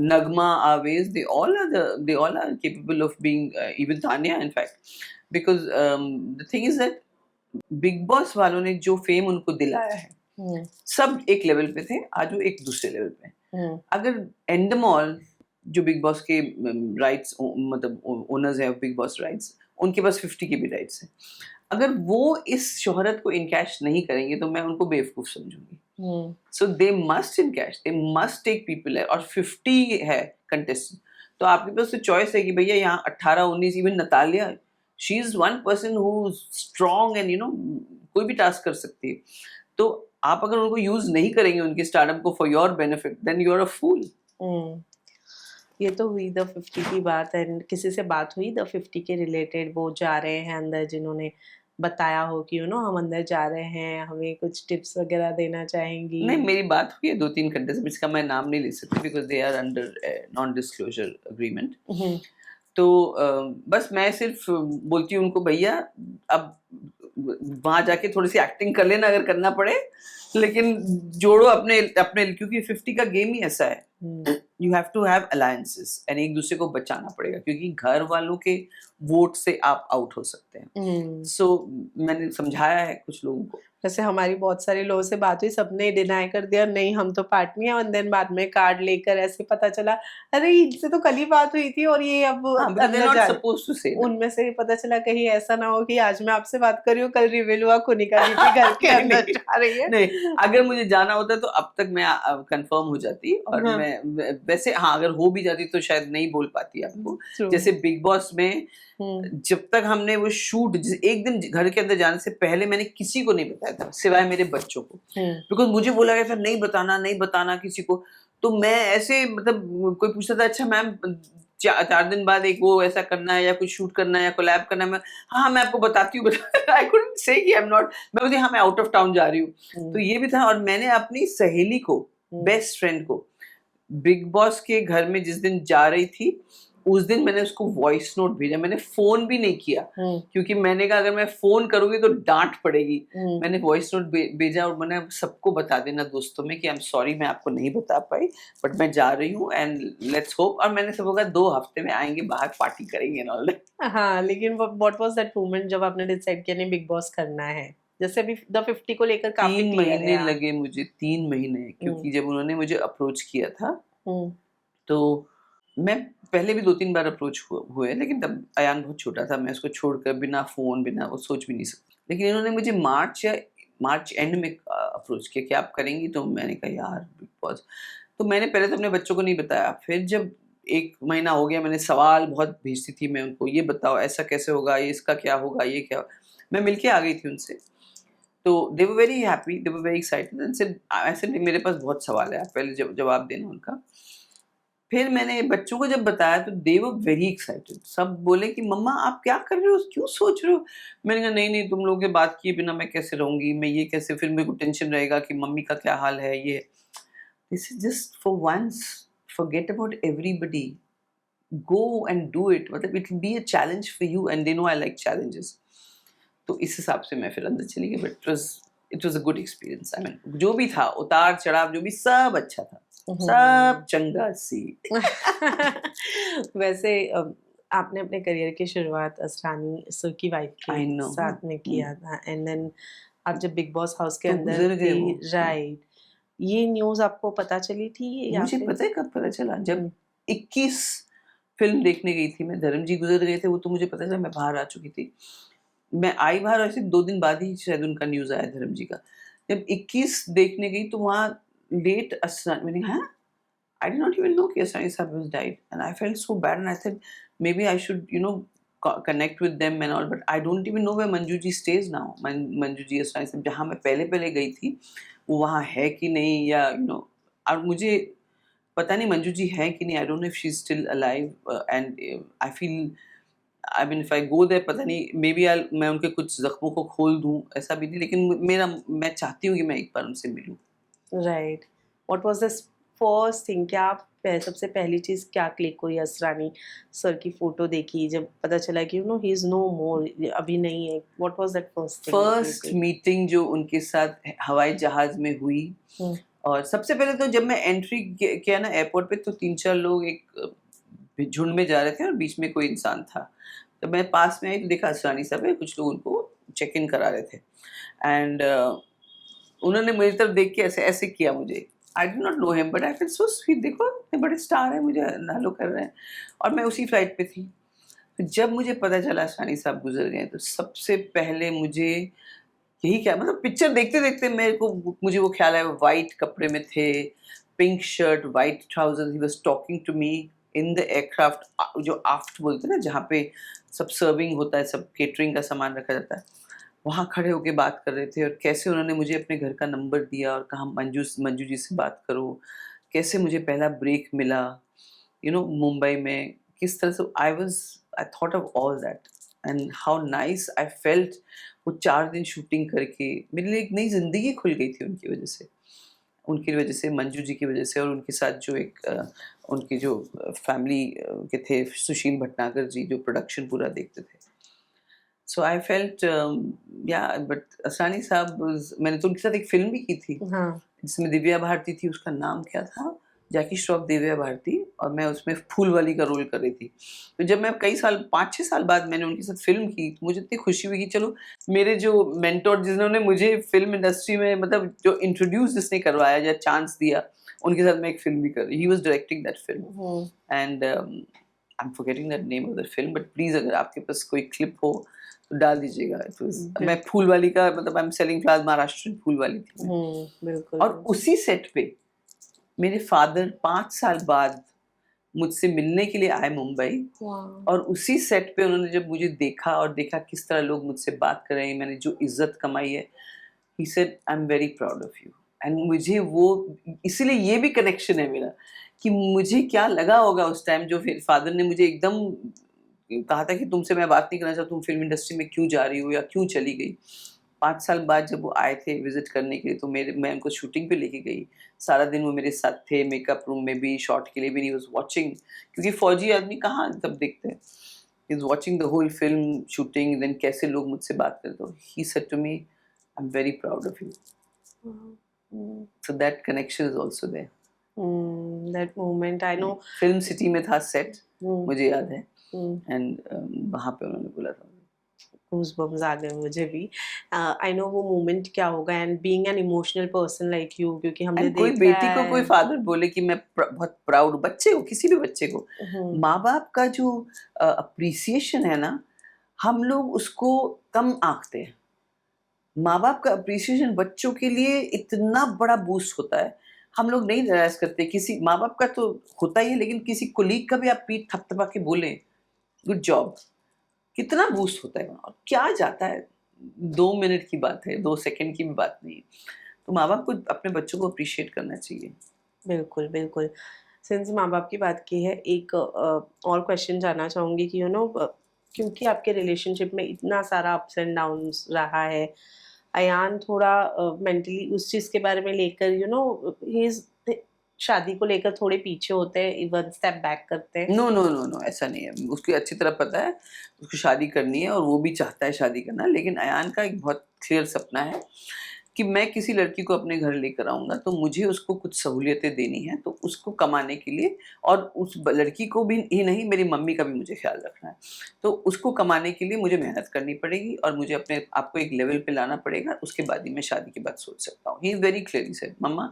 Nagma, Aves. They all are capable of being even Tanya, in fact, because the thing is that big boss वालों ने जो fame उनको दिलाया है हुँ। सब एक लेवल पे थे, आज वो एक दूसरे लेवल पे हैं। हुँ। अगर एंडमॉल जो बिग बॉस के राइट्स मतलब ओनर्स हैं बिग बॉस राइट्स, उनके पास 50 के भी राइट्स हैं। अगर वो इस शोहरत को इनकैश नहीं करेंगे तो मैं उनको बेवकूफ समझूंगी। Hmm. So they must encash, they must take people है और 50 है कंटेस्टेंट, तो आपके पास तो चॉइस है कि भैया यहाँ 18-19 even Natalia, she is one person who strong and कोई भी टास्क कर सकती है। तो आप अगर उनको यूज नहीं करेंगे उनके स्टार्टअप को for your benefit then you are a fool. Hmm. ये तो हुई द 50 की बात एंड किसी से बात हुई द 50 के रिलेटेड वो जा रहे हैं अंदर जिन्होंने बताया हो कि हम अंदर जा रहे हैं, हमें कुछ टिप्स वगैरह देना चाहेंगी? नहीं, मेरी बात हुई है 2-3 कंटेस्टेंट, इसका मैं नाम नहीं ले सकती because they are under non disclosure agreement. Hmm. तो बस मैं सिर्फ बोलती हूँ उनको भैया अब वहाँ जाके थोड़ी-सी एक्टिंग कर लेना अगर करना पड़े, लेकिन जोड़ो अपने अपने क्योंकि 50 का गेम ही ऐसा है। Hmm. You have to have alliances and एक दूसरे को बचाना पड़ेगा क्योंकि घर वालों के वोट से आप आउट हो सकते हैं। हुँ। सो मैंने समझाया है कुछ लोगों को। वैसे हमारी बहुत सारे लोगों से बात हुई, सबने डिनाई कर दिया, नहीं हम तो पार्ट में हैं और देन बाद में कार्ड लेकर ऐसे पता चला, अरे इनसे तो कल ही बात हुई थी और ये अब हाँ, because they're अंदर not जा supposed to say ना। उनमें से पता चला कहीं ऐसा ना हो कि आज मैं आपसे बात कर रही हूँ, कल रिवील हुआ खुनिका दीदी घर के नहीं, अंदर नहीं, जा रही है। नहीं, अगर मुझे जाना होता तो अब तक मैं कंफर्म हो जाती और हाँ। वैसे हाँ अगर हो भी जाती तो शायद नहीं बोल पाती आपको। True। जैसे बिग बॉस में हुँ। जब तक हमने वो शूट एक दिन घर के अंदर जाने से पहले मैंने किसी को नहीं बताया था सिवाय मेरे बच्चों को, हुँ। बिकॉज मुझे बोला गया था नहीं बताना किसी को। तो मैं ऐसे मतलब कोई पूछता था अच्छा मैम 4 दिन बाद एक वो ऐसा करना है या कुछ शूट करना है या कोलैब करना है, मैं हाँ मैं आपको बताती हूँ आई कुडंट से कि आई एम नॉट, मैं बोलती हाँ मैं आउट ऑफ टाउन जा रही हूँ। तो ये भी था और मैंने अपनी सहेली को बेस्ट फ्रेंड को बिग बॉस के घर में जिस दिन जा रही थी उस दिन मैंने उसको वॉइस नोट भेजा, मैंने फोन भी नहीं किया हुँ। क्योंकि मैंने कहा अगर मैं फोन करूंगी तो डांट पड़ेगी। हुँ। मैंने वॉइस नोट भेजा और मैंने सबको बता देना दोस्तों में कि आई एम सॉरी मैं आपको नहीं बता पाई बट मैं जा रही हूँ एंड लेट्स होप, और मैंने सबको कहा 2 हफ्ते में आएंगे बाहर पार्टी करेंगे एंड ऑल दैट। हाँ, लेकिन व्हाट वाज़ दैट मोमेंट जब आपने डिसाइड किया नहीं बिग बॉस करना है? जैसे अभी द 50 को लेकर काफ़ी 3 क्लियर महीने है आप। लगे मुझे, 3 महीने, क्योंकि जब उन्होंने मुझे अप्रोच किया था हुँ। तो मैं पहले भी 2-3 बार अप्रोच हुए लेकिन तब अयान बहुत छोटा था, मैं उसको छोड़कर बिना फ़ोन बिना वो सोच भी नहीं सकती। लेकिन इन्होंने मुझे मार्च एंड में अप्रोच किया कि आप करेंगी? तो मैंने कहा यार बिग बॉस, तो मैंने पहले तो अपने बच्चों को नहीं बताया। फिर जब 1 महीना हो गया मैंने सवाल बहुत भेजती थी मैं उनको, ये बताओ ऐसा कैसे होगा? ये इसका क्या होगा? ये क्या? मैं मिलके आ गई थी उनसे। तो they were very happy, they were very excited and said ऐसे नहीं मेरे पास बहुत सवाल है, आप पहले जवाब देना उनका। फिर मैंने बच्चों को जब बताया तो दे वर वेरी एक्साइटेड। सब बोले कि मम्मा आप क्या कर रहे हो, क्यों सोच रहे हो? मैंने कहा नहीं नहीं, तुम लोगों के बात किए बिना मैं कैसे रहूंगी, मैं ये कैसे, फिर मेरे को टेंशन रहेगा कि मम्मी का क्या हाल है। ये this is just for once, forget about everybody, go and do it, मतलब it will be a challenge for you and they know I like challenges। तो इस हिसाब से मैं फिर अंदर चली गई, but it was a good experience. I mean जो भी था, उतार चढ़ाव जो भी, सब अच्छा था, सब चंगा सी। वैसे आपने अपने करियर की शुरुआत असरानी सर की वाइफ के आई नो, साथ में किया था, एंड देन आप जब बिग बॉस हाउस के तो अंदर गुजर गए थी, वो। राइट, ये न्यूज़ आपको पता चली थी या मुझे फिर? पता है कब पता चला, जब हम्म, 21 फिल्म देखने गई थी मैं, धर्म जी गुजर गए थे वो तो मुझे पता चला, मैं बाहर आ चुकी थी। मैं आई बाहर और सिर्फ 2 दिन बाद ही शायद उनका न्यूज़ आया धर्म जी का। जब 21 देखने गई तो वहाँ लेट असरा, मैंने कहा हाँ? I did not even know कि Asrani Sahab was died, and I felt so bad, and I said maybe I should, you know, connect with them and all, but I don't even know where Manju ji stays now। Manju ji Asrani Sahab जहाँ मैं पहले गई थी वो वहाँ है कि नहीं, या you know, और मुझे पता नहीं मंजू जी है कि नहीं। I don't know if she's still alive, and I feel, I mean if I go there, पता नहीं maybe मैं उनके कुछ जख्मों को खोल दूँ, ऐसा भी नहीं, लेकिन मैं चाहती हूँ कि मैं एक बार उनसे मिलूँ। Right, what was the first thing, क्या सबसे पहली चीज क्या क्लिक हुई असरानी सर की फोटो देखी जब पता चला कि ही इज नो मोर, अभी नहीं है? What was that first thing that first meeting जो उनके साथ हवाई जहाज में हुई, क्लिक? और सबसे पहले तो जब मैं एंट्री किया ना एयरपोर्ट पे, तो 3-4 लोग एक झुंड में जा रहे थे और बीच में कोई इंसान था। तो मैं पास में आई तो देखा असरानी साहब है, कुछ लोग उनको चेक इन करा रहे थे, एंड उन्होंने मेरी तरफ देख के ऐसे ऐसे किया मुझे। I did not know him but I feel so sweet, देखो इतने बड़े स्टार हैं, मुझे हेलो कर रहे हैं, और मैं उसी फ्लाइट पे थी। तो जब मुझे पता चला असरानी साहब गुजर गए, तो सबसे पहले मुझे यही क्या, मतलब पिक्चर देखते देखते मेरे को, मुझे वो ख्याल है, वो वाइट कपड़े में थे, pink shirt, white trouser, he was talking to me in the aircraft, जो आफ्ट बोलते हैं ना, जहाँ पे सब सर्विंग होता है, सब केटरिंग का सामान रखा जाता है, वहाँ खड़े होके बात कर रहे थे। और कैसे उन्होंने मुझे अपने घर का नंबर दिया और कहा मंजू जी से बात करो, कैसे मुझे पहला ब्रेक मिला, मुंबई में, किस तरह से I thought of all that, and how nice I felt. वो 4 दिन शूटिंग करके मेरे लिए एक नई ज़िंदगी खुल गई थी उनकी वजह से, मंजू जी की वजह से, और उनके साथ जो एक उनकी जो फैमिली के थे, सुशील भटनागर जी जो प्रोडक्शन पूरा देखते थे। सो आई फेल्ट, या बट असरानी साहब, मैंने तो उनके साथ एक फ़िल्म भी की थी हाँ, जिसमें दिव्या भारती थी, उसका नाम क्या था? जैकी श्रॉफ दिव्या भारती, और मैं उसमें फूल वाली का रोल कर रही थी। तो जब मैं कई साल, 5-6 साल बाद मैंने उनके साथ फ़िल्म की, तो मुझे इतनी खुशी हुई कि चलो, मेरे जो मेंटर जिन्होंने मुझे फ़िल्म इंडस्ट्री में, मतलब जो इंट्रोड्यूस जिसने करवाया या चांस दिया, उनके साथ मैं एक फ़िल्म भी कर रही, he was directing that film, and I am forgetting that name of the film, but please अगर आपके पास कोई क्लिप हो तो डाल दीजिएगा। इट वाज़, मैं फूल वाली का, मतलब I am selling flowers, Maharashtrian फूल वाली थी मैं। बिल्कुल, और उसी सेट पे मेरे फादर 5 साल बाद मुझसे मिलने के लिए आए मुंबई, वाह, और उसी सेट पे उन्होंने जब मुझे देखा और देखा किस तरह लोग मुझसे बात कर रहे हैं, मैंने जो इज्जत कमाई है, ही said I am very proud of you. And मुझे वो, इसीलिए ये भी कनेक्शन है मेरा, कि मुझे क्या लगा होगा उस टाइम, जो फिर फादर ने मुझे एकदम कहा था कि तुमसे मैं बात नहीं करना चाहता, तुम फिल्म इंडस्ट्री में क्यों जा रही हो या क्यों चली गई। 5 साल बाद जब वो आए थे विज़िट करने के लिए, तो मैं उनको शूटिंग पे लेके गई। सारा दिन वो मेरे साथ थे, मेकअप रूम में भी, शॉट के लिए भी, ही वाज़ वाचिंग, क्योंकि फ़ौजी आदमी कहाँ तब देखते हैं। He was watching the whole film shooting, then कैसे लोग मुझसे बात करते, तो he said to me, I am very proud of you. So that connection is also there. That moment I know. Film city में था सेट, मुझे याद है, एंड वहाँ पे उन्होंने बोला था। गूज़बम्स आ गए मुझे भी। आई नो वो मोमेंट क्या होगा, and being an emotional person like you, क्योंकि हमने एंड कोई देखा बेटी को है। कोई फादर बोले कि मैं बहुत प्राउड, बच्चे को, किसी भी बच्चे को, हम्म, माँ बाप का जो अप्रिसिएशन है ना, हम लोग उसको कम आंकते हैं। माँ बाप का अप्रिसिएशन बच्चों के लिए इतना बड़ा बूस्ट होता है, हम लोग नहीं रियलाइज करते। किसी माँ बाप का तो होता ही है, लेकिन किसी कोलीग का भी आप पीठ थपथपा के बोले गुड जॉब, कितना बूस्ट होता है वहाँ, और क्या जाता है, 2 मिनट की बात है, 2 सेकंड की भी बात नहीं है। तो माँ बाप को अपने बच्चों को अप्रिशिएट करना चाहिए। बिल्कुल बिल्कुल। सिंस माँ बाप की बात की है, एक और क्वेश्चन जानना चाहूँगी कि क्योंकि आपके रिलेशनशिप में इतना सारा अप्स एंड डाउन्स रहा है, अयान थोड़ा मेंटली उस चीज़ के बारे में लेकर ही इज़ शादी को लेकर थोड़े पीछे होते हैं, वन स्टेप बैक करते हैं। नो नो नो नो, ऐसा नहीं है। उसकी अच्छी तरह पता है उसको शादी करनी है और वो भी चाहता है शादी करना, लेकिन अयान का एक बहुत क्लियर सपना है कि मैं किसी लड़की को अपने घर लेकर आऊँगा तो मुझे उसको कुछ सहूलियतें देनी है, तो उसको कमाने के लिए और उस लड़की को भी ही नहीं, मेरी मम्मी का भी मुझे ख्याल रखना है। तो उसको कमाने के लिए मुझे मेहनत करनी पड़ेगी और मुझे अपने आप को एक लेवल पे लाना पड़ेगा, उसके बाद ही मैं शादी की बात सोच सकता हूँ। He is very clearly said, mamma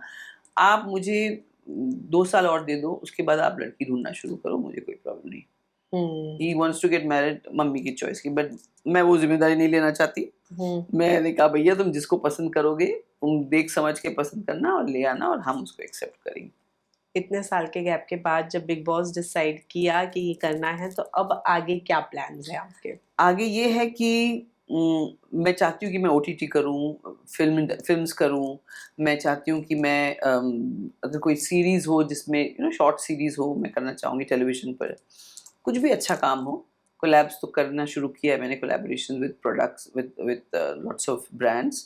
आप मुझे 2 साल और दे दो, उसके बाद आप लड़की ढूँढना शुरू करो, मुझे कोई प्रॉब्लम नहीं। He wants to get married mummy की चॉइस की, बट मैं वो ज़िम्मेदारी नहीं लेना चाहती। मैंने कहा भैया तुम जिसको पसंद करोगे, तुम देख समझ के पसंद करना और ले आना और हम उसको एक्सेप्ट करेंगे। इतने साल के गैप के बाद जब बिग बॉस डिसाइड किया कि ये करना है, तो अब आगे क्या प्लान्स हैं आपके? आगे ये है कि मैं चाहती हूँ कि मैं ओटीटी करूँ, फ़िल्म्स करूँ। मैं चाहती हूँ कि मैं अगर कोई सीरीज़ हो जिसमें शॉर्ट सीरीज़ हो, मैं करना चाहूँगी टेलीविज़न पर। कुछ भी अच्छा काम हो। कोलैब्स तो करना शुरू किया है मैंने, collaboration with products with lots of brands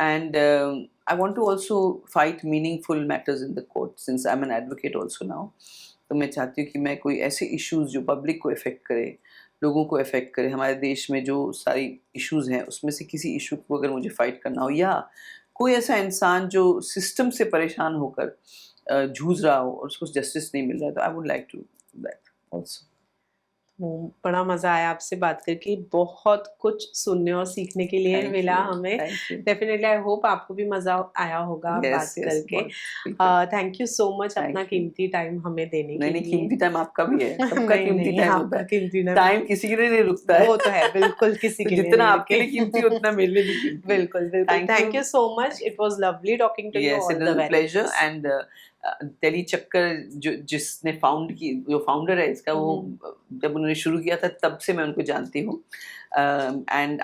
and I want to also fight meaningful matters in the court since I am an advocate also now. तो मैं चाहती हूँ कि मैं कोई ऐसे इश्यूज़ जो पब्लिक को अफेक्ट करे, लोगों को अफेक्ट करे, हमारे देश में जो सारी इश्यूज़ हैं उसमें से किसी इशू को अगर मुझे फाइट करना हो, या कोई ऐसा इंसान जो सिस्टम से परेशान होकर जूझ रहा हो और उसको जस्टिस नहीं मिल रहा है, तो I would like to do that also. बड़ा मज़ा आया आपसे बात करके, बहुत कुछ सुनने और सीखने के लिए मिला हमें। Thank you. Definitely I hope आपको भी मज़ा आया होगा यस बात यस, करके। बहुत बिल्कुल। Thank you so much thank अपना यू। कीमती टाइम हमें देने नहीं के नहीं, लिए। कीमती टाइम आपका भी है, सबका नहीं कीमती नहीं, टाइम होता आपका है। कीमती टाइम किसी के लिए नहीं रुकता है। वो तो है, बिल्कुल किसी तो के लिए जितना नहीं आपके लिए कीमती है, रुके। उतना मेरे लिए भी कीमती है। बिल्कुल बिल्कुल, thank thank you. You so much, it was lovely talking to you, yes, it all was the a very pleasure best. And टेली चक्कर जिसने जो फाउंडर है इसका, वो जब उन्होंने शुरू किया था तब से मैं उनको जानती हूँ। एंड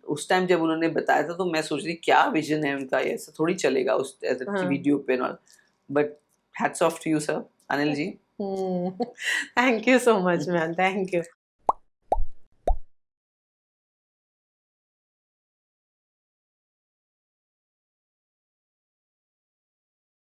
उस टाइम जब उन्होंने बताया था तो मैं सोच रही क्या विज़न है उनका, ये ऐसा थोड़ी चलेगा उस ऐसे हाँ। वीडियो पे और but hats off to you sir, Anil ji. Thank you so much ma'am, thank you.